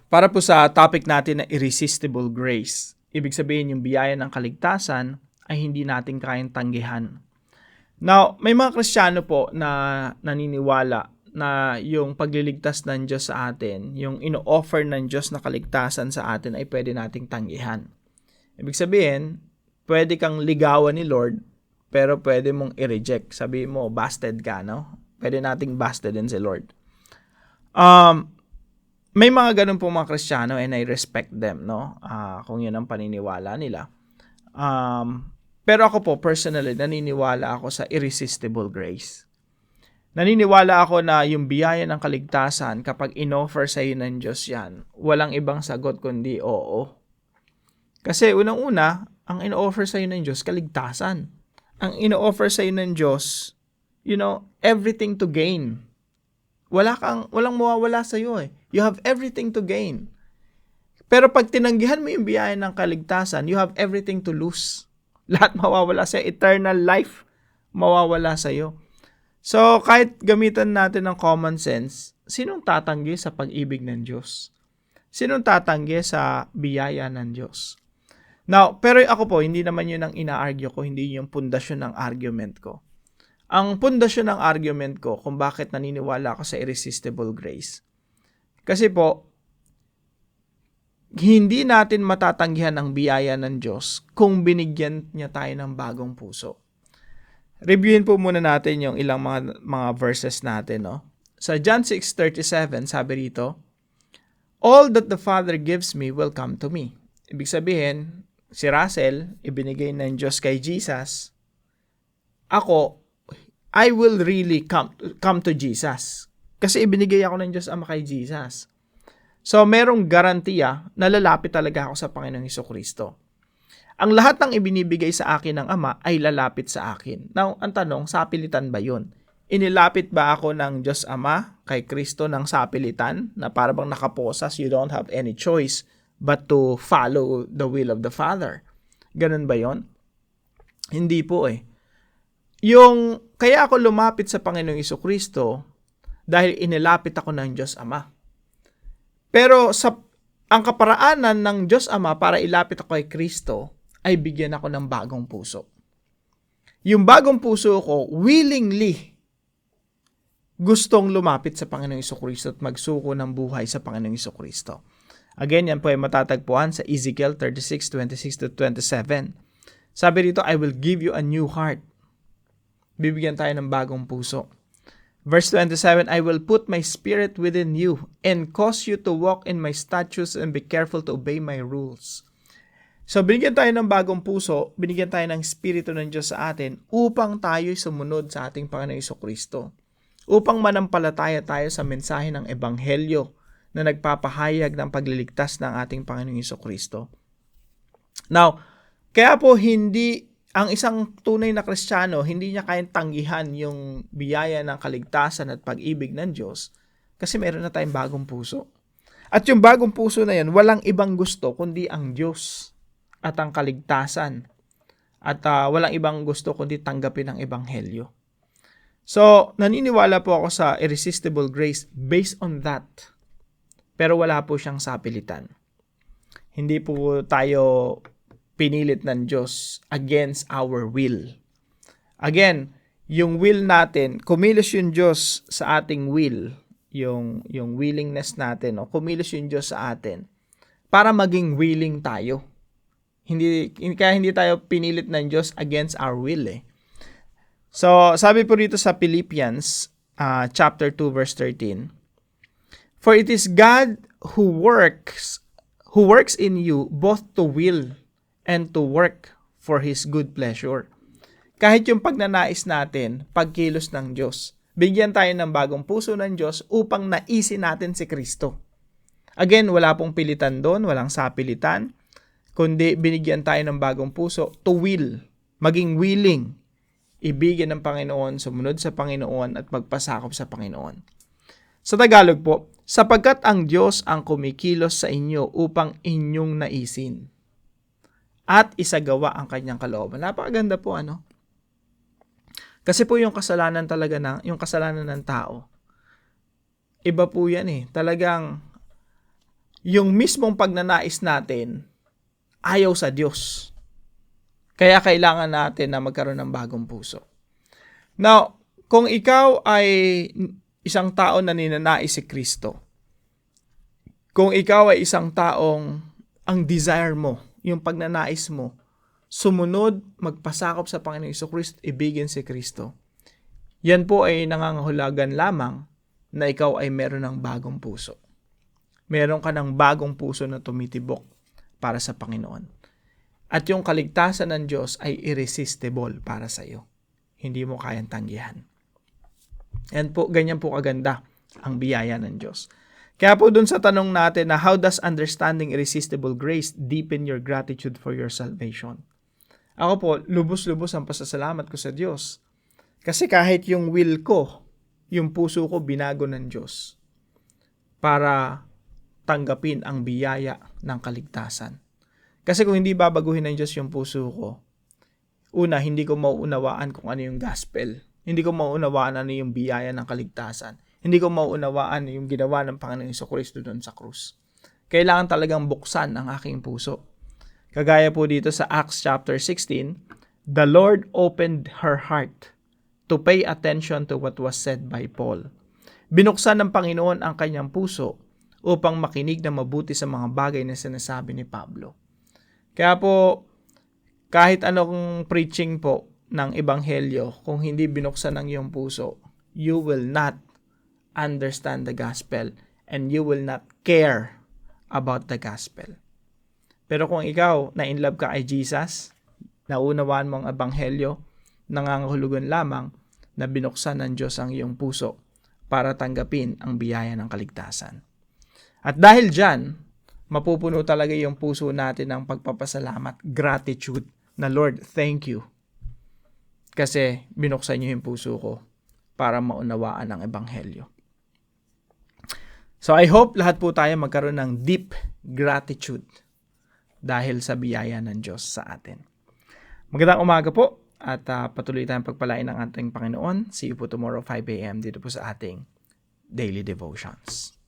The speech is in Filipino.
Para po sa topic natin na irresistible grace. Ibig sabihin yung biyaya ng kaligtasan ay hindi natin kayang tanggihan. Now, may mga Kristiyano po na naniniwala na yung pagliligtas ng Diyos sa atin, yung ino-offer ng Diyos na kaligtasan sa atin ay pwede nating tanggihan. Ibig sabihin, pwede kang ligawan ni Lord, pero pwede mong i-reject. Sabi mo, busted ka, no? Pwede nating busted din si Lord. May mga ganun po mga Kristiyano and I respect them, no? Kung yun ang paniniwala nila. Pero ako po, personally, naniniwala ako sa irresistible grace. Naniniwala ako na yung biyaya ng kaligtasan, kapag in-offer sa iyo ng Diyos yan, walang ibang sagot kundi oo. Kasi unang-una, ang in-offer sa iyo ng Diyos, kaligtasan. Ang in-offer sa iyo ng Diyos, everything to gain. Walang mawawala sa iyo eh. You have everything to gain. Pero pag tinanggihan mo yung biyaya ng kaligtasan, you have everything to lose. Lahat mawawala sa iyo. Eternal life mawawala sa iyo. So, kahit gamitan natin ng common sense, sinong tatanggi sa pag-ibig ng Diyos? Sinong tatanggi sa biyaya ng Diyos? Now, pero ako po, hindi naman yun ang ina-argue ko, hindi yung pundasyon ng argument ko. Ang pundasyon ng argument ko kung bakit naniniwala ako sa irresistible grace. Kasi po, hindi natin matatanggihan ang biyaya ng Diyos kung binigyan niya tayo ng bagong puso. Reviewin po muna natin yung ilang mga verses natin. No? Sa John 6:37, sabi rito, "All that the Father gives me will come to me." Ibig sabihin, si Russell, ibinigay ng Diyos kay Jesus. Ako, I will really come to Jesus. Kasi ibinigay ako ng Diyos Ama kay Jesus. So, merong garantiya na lalapit talaga ako sa Panginoong Hesukristo. Ang lahat ng ibinibigay sa akin ng Ama ay lalapit sa akin. Now, ang tanong, sapilitan ba yun? Inilapit ba ako ng Diyos Ama kay Kristo ng sapilitan na para bang nakaposas, you don't have any choice but to follow the will of the Father? Ganun ba yun? Hindi po eh. Kaya ako lumapit sa Panginoong Hesukristo dahil inilapit ako ng Diyos Ama. Pero ang kaparaanan ng Diyos Ama para ilapit ako kay Kristo ay bigyan ako ng bagong puso. Yung bagong puso ko, willingly, gustong lumapit sa Panginoong Hesukristo at magsuko ng buhay sa Panginoong Hesukristo. Again, yan po ay matatagpuan sa Ezekiel 36:26-27. Sabi rito, "I will give you a new heart." Bibigyan tayo ng bagong puso. Verse 27, "I will put my spirit within you and cause you to walk in my statutes and be careful to obey my rules." So, binigyan tayo ng bagong puso, binigyan tayo ng Espiritu ng Diyos sa atin upang tayo'y sumunod sa ating Panginoong Hesukristo. Upang manampalataya tayo sa mensahe ng Ebanghelyo na nagpapahayag ng pagliligtas ng ating Panginoong Hesukristo. Now, kaya po ang isang tunay na Kristiyano, hindi niya kayang tanggihan yung biyaya ng kaligtasan at pag-ibig ng Diyos kasi meron na tayong bagong puso. At yung bagong puso na yan, walang ibang gusto kundi ang Diyos at ang kaligtasan. At walang ibang gusto kundi tanggapin ang Ebanghelyo. So, naniniwala po ako sa irresistible grace based on that. Pero wala po siyang sapilitan. Hindi po tayo pinilit ng Diyos against our will. Again, yung will natin, kumilos yung Diyos sa ating will, yung willingness natin, no? Kumilos yung Diyos sa atin para maging willing tayo. Kaya hindi tayo pinilit ng Diyos against our will eh. So, sabi po dito sa Philippians chapter 2 verse 13, "For it is God who works in you both to will and to work for His good pleasure." Kahit yung pagnanais natin, pagkilos ng Diyos, bigyan tayo ng bagong puso ng Diyos upang naisin natin si Kristo. Again, wala pong pilitan doon, walang sapilitan, kundi binigyan tayo ng bagong puso to will, maging willing, ibigin ng Panginoon, sumunod sa Panginoon at magpasakop sa Panginoon. Sa Tagalog po, "Sapagkat ang Diyos ang kumikilos sa inyo upang inyong naisin at isagawa ang kanyang kalooban." Napakaganda po, ano? Kasi po yung kasalanan ng tao, iba po yan eh. Talagang yung mismong pagnanais natin ayaw sa Diyos. Kaya kailangan natin na magkaroon ng bagong puso. Now, kung ikaw ay isang tao na ninanais si Kristo, kung ikaw ay isang taong ang desire mo, yung pagnanais mo, sumunod, magpasakop sa Panginoong Jesucristo, ibigin si Kristo, yan po ay nangangahulugan lamang na ikaw ay meron ng bagong puso. Meron ka ng bagong puso na tumitibok para sa Panginoon. At yung kaligtasan ng Diyos ay irresistible para sa iyo. Hindi mo kayang tanggihan. And po, ganyan po kaganda ang biyaya ng Diyos. Kaya po dun sa tanong natin na how does understanding irresistible grace deepen your gratitude for your salvation? Ako po, lubos-lubos ang pasasalamat ko sa Diyos. Kasi kahit yung will ko, yung puso ko binago ng Diyos para tanggapin ang biyaya ng kaligtasan. Kasi kung hindi babaguhin ng Diyos yung puso ko, una, hindi ko mauunawaan kung ano yung gospel. Hindi ko mauunawaan ano yung biyaya ng kaligtasan. Hindi ko mauunawaan yung ginawa ng Panginoong Jesucristo doon sa krus. Kailangan talagang buksan ang aking puso. Kagaya po dito sa Acts chapter 16, the Lord opened her heart to pay attention to what was said by Paul. Binuksan ng Panginoon ang kanyang puso upang makinig na mabuti sa mga bagay na sinasabi ni Pablo. Kaya po, kahit anong preaching po ng ebanghelyo, kung hindi binuksan ang iyong puso, you will not understand the gospel and you will not care about the gospel. Pero kung ikaw na in love ka kay Jesus, naunawaan mo ang ebanghelyo, nangangahulugan lamang na binuksan ng Diyos ang iyong puso para tanggapin ang biyaya ng kaligtasan. At dahil dyan, mapupuno talaga yung puso natin ng pagpapasalamat, gratitude, na Lord, thank you. Kasi binuksan niyo yung puso ko para maunawaan ang ebanghelyo. So I hope lahat po tayo magkaroon ng deep gratitude dahil sa biyaya ng Diyos sa atin. Magandang umaga po at patuloy tayong pagpalain ng ating Panginoon. See you po tomorrow 5 a.m. dito po sa ating Daily Devotions.